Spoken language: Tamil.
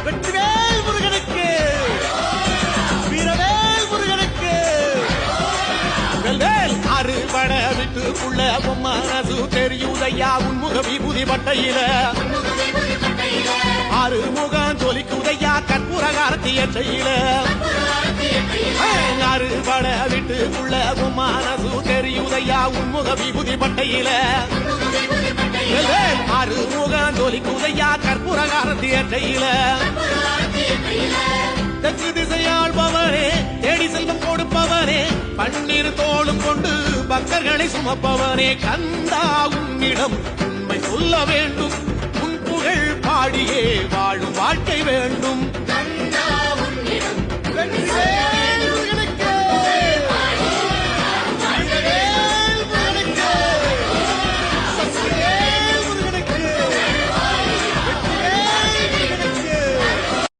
வெற்றிவேல் முருகனுக்கு, வீரவேல் முருகனுக்கு. அறுபட வீட்டுக்குள்ள மனசு தெரியுதையா உன்முக விபூதி பட்டையில, அறுமுகம் தொலிக்குதையா கற்பூரகாரத்திய செய்யல. அறுபட வீட்டுக்குள்ள மனசு தெரியுதையா உன்முக விபூதி பட்டையில, அறுமுகம் தொலிக்குதையா கற்பூரகாரத்திய செய்யல. தெற்கு திசையாள்பவரே, தேடி செல்வம் கொடுப்பவரே, பன்னீர் தோளும் கொண்டு பக்தர்களை சுமப்பவரே, கந்தா உன்னிடம் உண்மை சொல்ல வேண்டும், உன் புகழ் பாடியே வாழும் வாழ்க்கை வேண்டும்.